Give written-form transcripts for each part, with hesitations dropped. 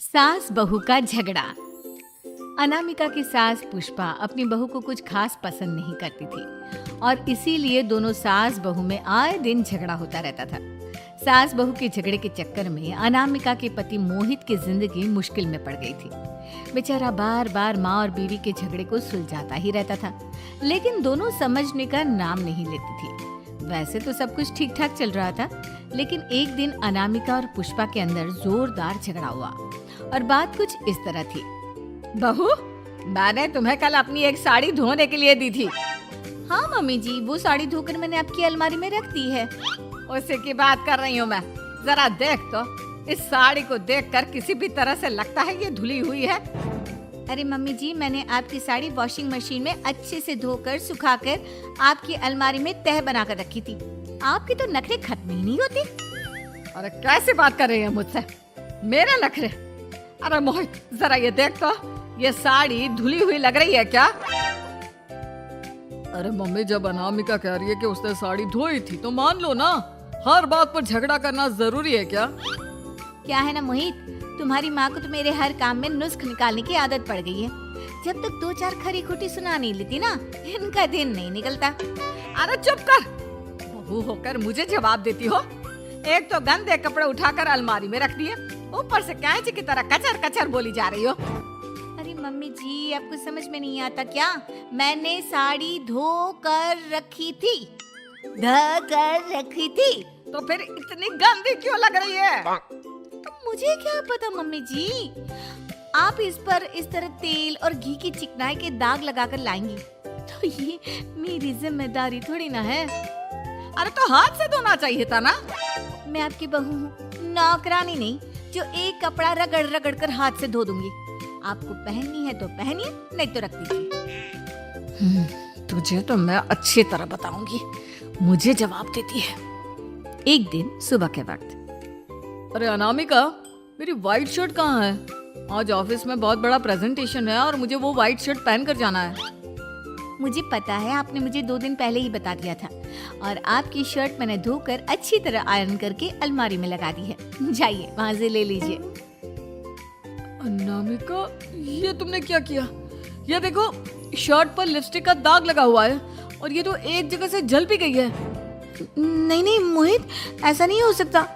सास बहू का झगड़ा। अनामिका की सास पुष्पा अपनी बहू को कुछ खास पसंद नहीं करती थी और इसीलिए दोनों सास बहू में आए दिन झगड़ा होता रहता था। सास बहू के झगड़े के चक्कर में अनामिका के पति मोहित की जिंदगी मुश्किल में पड़ गई थी। बेचारा बार बार माँ और बीवी के झगड़े को सुलझाता ही रहता था, लेकिन दोनों समझने का नाम नहीं लेती थी। वैसे तो सब कुछ ठीक ठाक चल रहा था, लेकिन एक दिन अनामिका और पुष्पा के अंदर जोरदार झगड़ा हुआ और बात कुछ इस तरह थी। बहू, मैंने तुम्हें कल अपनी एक साड़ी धोने के लिए दी थी। हाँ मम्मी जी, वो साड़ी धोकर मैंने आपकी अलमारी में रख दी है। उसी की बात कर रही हूँ मैं। जरा देख तो, इस साड़ी को देखकर किसी भी तरह से लगता है ये धुली हुई है। अरे मम्मी जी, मैंने आपकी साड़ी वॉशिंग मशीन में अच्छे से धोकर सुखाकर आपकी अलमारी में तह बनाकर रखी थी। आपके तो नखरे खत्म ही नहीं होते। अरे कैसे बात कर रही है मुझसे? मेरे नखरे? अरे मोहित, जरा ये देख तो, ये साड़ी धुली हुई लग रही है क्या? अरे मम्मी, जब अनामिका कह रही है कि उसने साड़ी धोई थी तो मान लो ना। हर बात पर झगड़ा करना जरूरी है क्या? क्या है ना मोहित, तुम्हारी माँ को तो मेरे हर काम में नुस्ख निकालने की आदत पड़ गई है। जब तक दो चार खरी खोटी सुना नहीं लेती ना, इनका दिन नहीं निकलता। अरे चुप कर, बहू होकर मुझे जवाब देती हो। एक तो गंदे कपड़े उठाकर अलमारी में रख दिए, ऊपर से कैंची की तरह कचर कचर बोली जा रही हो। अरे मम्मी जी, आपको समझ में नहीं आता क्या? मैंने साड़ी धो कर रखी थी। तो फिर इतनी गंदी क्यों लग रही है? मुझे क्या पता मम्मी जी, आप इस पर इस तरह तेल और घी की चिकनाई के दाग लगाकर लाएंगी तो ये मेरी जिम्मेदारी थोड़ी ना है। अरे तो हाथ से धोना चाहिए था ना। मैं आपकी बहू हूँ, नौकरानी नहीं जो एक कपड़ा रगड़ रगड़ कर हाथ से धो दूंगी। आपको पहननी है तो पहनिए, नहीं तो रख दीजिए। तुझे तो मैं अच्छी तरह बताऊंगी, मुझे जवाब देती है। एक दिन सुबह के वक्त, अरे अनामिका, मेरी व्हाइट शर्ट कहाँ है? आज ऑफिस में बहुत बड़ा प्रेजेंटेशन है और मुझे वो व्हाइट शर्ट पहन कर जाना है। मुझे पता है, आपने मुझे 2 दिन पहले ही बता दिया था और आपकी शर्ट मैंने धोकर अच्छी तरह आयरन करके अलमारी में लगा दी है। जाइए वहां से ले लीजिए। अनामिका, ये तुमने क्या किया? ये देखो, शर्ट पर लिपस्टिक का दाग लगा हुआ है और ये तो एक जगह से जल भी गई है। नहीं नहीं मोहित, ऐसा नहीं हो सकता।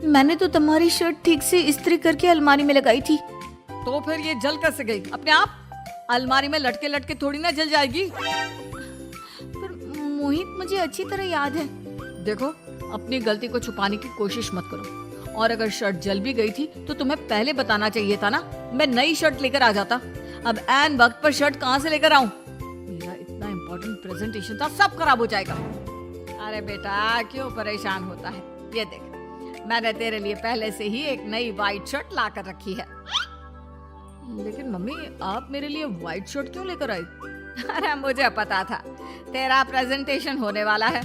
मैंने तो तुम्हारी शर्ट ठीक से इस्त्री करके अलमारी में लगाई थी। तो फिर ये जल कैसे गई? अपने आप अलमारी में लटके लटके थोड़ी ना जल जाएगी। पर मोहित, मुझे अच्छी तरह याद है। देखो, अपनी गलती को छुपाने की कोशिश मत करो, और अगर शर्ट जल भी गई थी तो तुम्हें पहले बताना चाहिए था ना। मैं नई शर्ट लेकर आ जाता। अब ऐन वक्त पर शर्ट कहाँ से लेकर आऊं? मेरा इतना इम्पोर्टेंट प्रेजेंटेशन था, सब खराब हो जाएगा। अरे बेटा, क्यों परेशान होता है? ये देख, मैंने तेरे लिए पहले से ही एक नई व्हाइट शर्ट ला कर रखी है। लेकिन मम्मी, आप मेरे लिए व्हाइट शर्ट क्यों लेकर आई? अरे मुझे पता था तेरा प्रेजेंटेशन होने वाला है,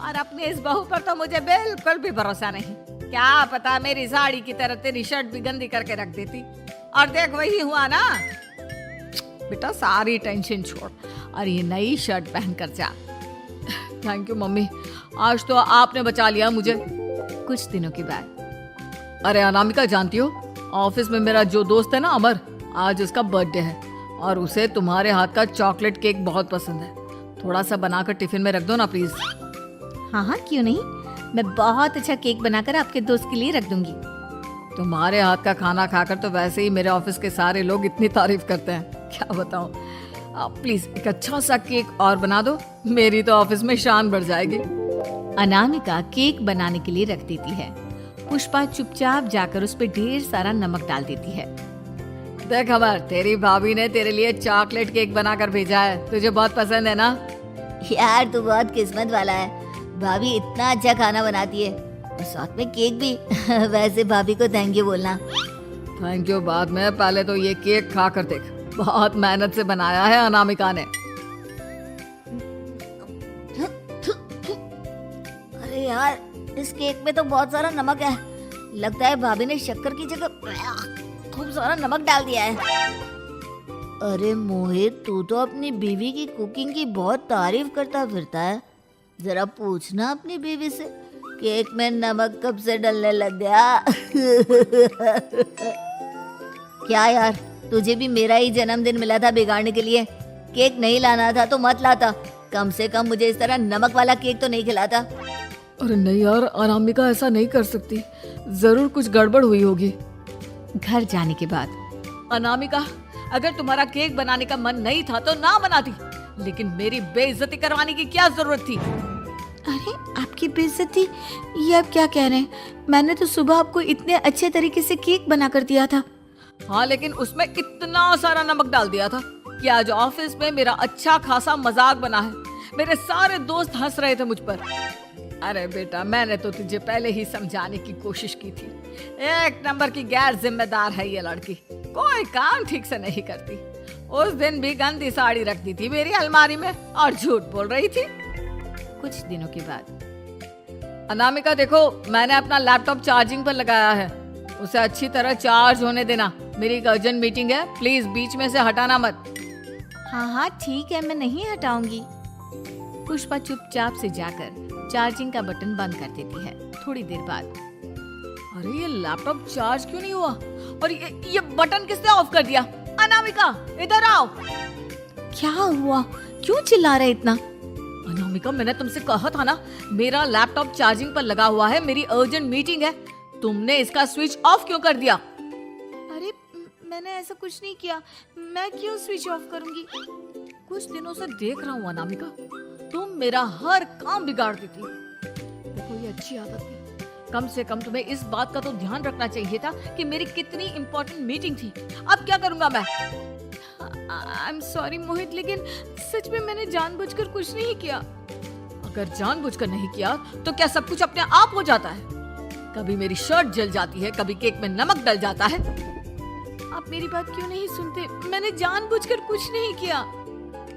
और अपनी इस बहू पर तो मुझे बिल्कुल भी भरोसा नहीं। क्या पता मेरी साड़ी की तरह तेरी शर्ट भी गंदी करके रख देती। और देख, वही हुआ ना। बेटा, सारी टेंशन छोड़ और ये नई शर्ट पहन कर जा। थैंक यू मम्मी, आज तो आपने बचा लिया मुझे। कुछ दिनों के बाद, अरे अनामिका, जानती हो, ऑफिस में मेरा जो दोस्त है ना, अमर, आज उसका बर्थडे है और उसे तुम्हारे हाथ का चॉकलेट केक बहुत पसंद है। थोड़ा सा बनाकर टिफिन में रख दो ना प्लीज। हाँ हाँ, क्यों नहीं। मैं बहुत अच्छा केक बनाकर आपके दोस्त के लिए रख दूंगी। तुम्हारे हाथ का खाना खाकर तो वैसे ही मेरे ऑफिस के सारे लोग इतनी तारीफ करते हैं, क्या बताऊं। प्लीज एक अच्छा सा केक और बना दो, मेरी तो ऑफिस में शान बढ़ जाएगी। अनामिका केक बनाने के लिए रख देती है। पुष्पा चुपचाप जाकर उस पर ढेर सारा नमक डाल देती है। देख अमर, तेरी भाभी ने तेरे लिए चॉकलेट केक बनाकर भेजा है, तुझे बहुत पसंद है ना? यार, तू बहुत किस्मत वाला है। भाभी इतना अच्छा खाना बनाती है और साथ में केक भी। वैसे भाभी को थैंक यू बोलना। थैंक यू बाद में, पहले तो ये केक खा कर देख। बहुत मेहनत से बनाया है अनामिका ने। अरे यार, इस केक में तो बहुत सारा नमक है। लगता है भाभी ने शक्कर की जगह खूब सारा नमक डाल दिया है। अरे मोहित, तू तो अपनी बीवी की कुकिंग की बहुत तारीफ करता फिरता है। जरा पूछना अपनी बीवी से, केक में नमक कब से डलने लग गया? क्या यार, तुझे भी मेरा ही जन्मदिन मिला था बिगाड़ने के लिए। केक नहीं लाना था तो मत लाता, कम से कम मुझे इस तरह नमक वाला केक तो नहीं खिलाता। अरे नहीं यार, अनामिका ऐसा नहीं कर सकती, जरूर कुछ गड़बड़ हुई होगी। घर जाने के बाद अनामिका, अगर तुम्हारा केक बनाने का मन नहीं था तो ना बनाती, लेकिन मेरी बेइज्जती करवाने की क्या जरूरत थी? अरे आपकी बेइज्जती, ये आप क्या कह रहे हैं? मैंने तो सुबह आपको इतने अच्छे तरीके से केक बना कर दिया था। हाँ, लेकिन उसमें इतना सारा नमक डाल दिया था कि आज ऑफिस में मेरा अच्छा खासा मजाक बना है। मेरे सारे दोस्त हंस रहे थे मुझ पर। अरे बेटा, मैंने तो तुझे पहले ही समझाने की कोशिश की थी। एक नंबर की गैर जिम्मेदार है ये लड़की, कोई काम ठीक से नहीं करती। उस दिन भी गंदी साड़ी रख दी थी मेरी अलमारी में और झूठ बोल रही थी। कुछ दिनों के बाद अनामिका देखो, मैंने अपना लैपटॉप चार्जिंग पर लगाया है, उसे अच्छी तरह चार्ज होने देना। मेरी एक अर्जेंट मीटिंग है, प्लीज बीच में से हटाना मत। हाँ ठीक है, मैं नहीं हटाऊंगी। पुष्पा चुपचाप से जाकर चार्जिंग का बटन बंद कर देती है। थोड़ी देर बाद अरे ये लैपटॉप चार्ज क्यों नहीं हुआ? और ये बटन किसने ऑफ कर दिया? अनामिका इधर आओ। क्या हुआ? क्यों चिल्ला रहे इतना? अनामिका, मैंने तुमसे कहा था ना, मेरा लैपटॉप चार्जिंग पर लगा हुआ है, मेरी अर्जेंट मीटिंग है। तुमने इसका स्विच ऑफ क्यों कर दिया? अरे मैंने ऐसा कुछ नहीं किया, मैं क्यों स्विच ऑफ करूंगी? कुछ दिनों से देख रहा हूँ अनामिका, तुम मेरा हर काम बिगाड़ देती। देखो ये अच्छी आदत थी, कम से कम तुम्हें इस बात का तो ध्यान रखना चाहिए था कि मेरी कितनी इम्पोर्टेंट मीटिंग थी। अब क्या करूंगा मैं? आई एम सॉरी मोहित, लेकिन सच में मैंने जानबूझकर कुछ नहीं किया। अगर जानबूझकर नहीं किया तो क्या सब कुछ अपने आप हो जाता है? कभी मेरी शर्ट जल जाती है, कभी केक में नमक डल जाता है। आप मेरी बात क्यों नहीं सुनते? मैंने जानबूझकर कुछ नहीं किया।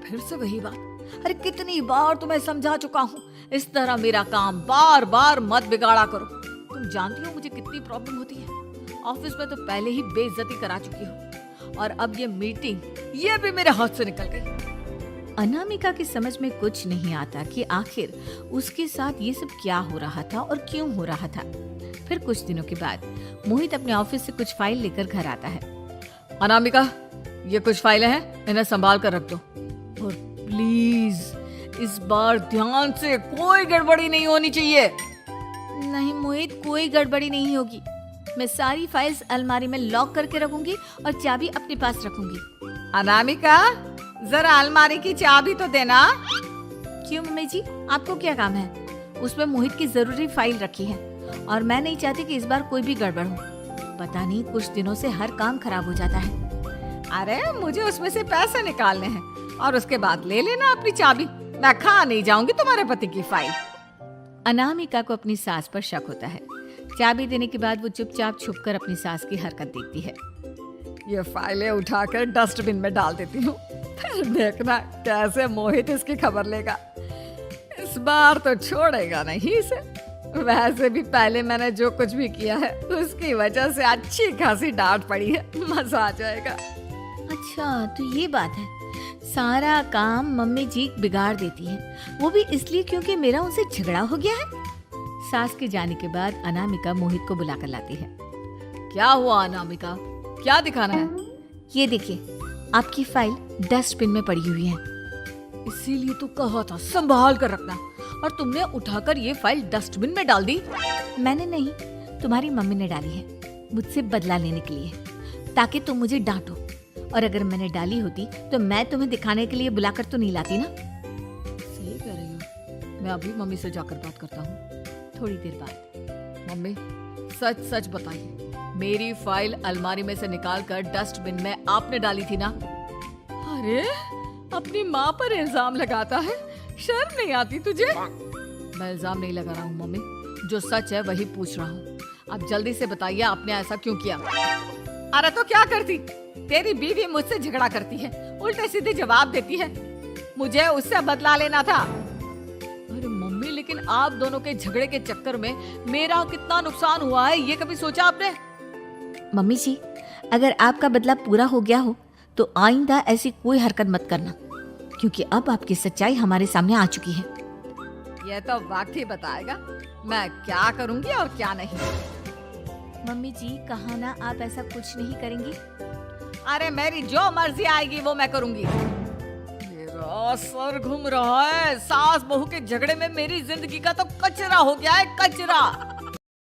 फिर से वही बात। अरे कितनी बार तुम्हें समझा चुका हूँ, इस तरह मेरा काम बार बार मत बिगाड़ा करो। तुम जानती हो मुझे कितनी प्रॉब्लम होती है। ऑफिस में तो पहले ही बेइज्जती करा चुकी हो, और अब ये मीटिंग, ये भी मेरे हाथ से निकल गई। अनामिका की समझ में कुछ नहीं आता कि आखिर उसके साथ ये सब क्या हो रहा था और क्यों हो रहा था। फिर कुछ दिनों के बाद मोहित अपने ऑफिस से कुछ फाइल लेकर घर आता है। अनामिका, ये कुछ फाइलें हैं, इन्हें संभाल कर रख दो, और प्लीज इस बार ध्यान से, कोई गड़बड़ी नहीं होनी चाहिए। नहीं मोहित, कोई गड़बड़ी नहीं होगी। मैं सारी फाइल्स अलमारी में लॉक करके रखूंगी और चाबी अपने पास रखूंगी। अनामिका, जरा अलमारी की चाबी तो देना। क्यों मम्मी जी, आपको क्या काम है? उसमें मोहित की जरूरी फाइल रखी है और मैं नहीं चाहती कि इस बार कोई भी गड़बड़ हो। पता नहीं कुछ दिनों से हर काम खराब हो जाता है। अरे मुझे उसमें से पैसे निकालने हैं और उसके बाद ले लेना अपनी चाबी। मैं खा नहीं जाऊंगी तुम्हारे पति की फाइल। अनामिका को अपनी सास पर शक होता है। चाबी देने के बाद वो चुपचाप छुपकर अपनी सास की हरकत देखती है। ये फाइलें उठाकर डस्टबिन में डाल देती हूँ, फिर देखना कैसे मोहित इसकी खबर लेगा। इस बार तो छोड़ेगा नहीं इसे। वैसे भी पहले मैंने जो कुछ भी किया है उसकी वजह से अच्छी खासी डांट पड़ी है, मजा आ जाएगा। अच्छा तो ये बात है, सारा काम मम्मी जी बिगाड़ देती हैं, वो भी इसलिए क्योंकि मेरा उनसे झगड़ा हो गया है। सास के जाने के बाद अनामिका मोहित को बुलाकर लाती है। क्या हुआ अनामिका, क्या दिखाना है? ये देखिए, आपकी फाइल डस्टबिन में पड़ी हुई है। इसीलिए तो कहा था संभाल कर रखना, और तुमने उठाकर ये फाइल डस्टबिन में डाल दी। मैंने नहीं, तुम्हारी मम्मी ने डाली है, मुझसे बदला लेने के लिए, ताकि तुम मुझे डांटो। और अगर मैंने डाली होती तो मैं तुम्हें दिखाने के लिए बुलाकर तो नहीं लाती ना। सही कह रही हो, मैं अभी मम्मी से जाकर बात करता हूँ। थोड़ी देर बाद, मम्मी सच सच बताइए, मेरी फाइल अलमारी में से निकालकर डस्टबिन में आपने डाली थी ना? अरे अपनी माँ पर इल्जाम लगाता है, शर्म नहीं आती तुझे? मैं इल्जाम नहीं लगा रहा हूँ मम्मी, जो सच है वही पूछ रहा हूँ। अब जल्दी से बताइए आपने ऐसा क्यों किया? अरे तो क्या करती, तेरी बीवी मुझसे झगड़ा करती है, उल्टे सीधे जवाब देती है, मुझे उससे बदला लेना था। अरे मम्मी, लेकिन आप दोनों के झगड़े के चक्कर में मेरा कितना नुकसान हुआ है, ये कभी सोचा आपने? मम्मी जी, अगर आपका बदला पूरा हो गया हो तो आइंदा ऐसी कोई हरकत मत करना, क्योंकि अब आपकी सच्चाई हमारे सामने आ चुकी है। यह तो वक्त ही बताएगा मैं क्या करूंगी और क्या नहीं। मम्मी जी कहा ना आप ऐसा कुछ नहीं करेंगी। अरे मेरी जो मर्जी आएगी वो मैं करूंगी। मेरा सर घूम रहा है, सास बहू के झगड़े में मेरी जिंदगी का तो कचरा हो गया है, कचरा।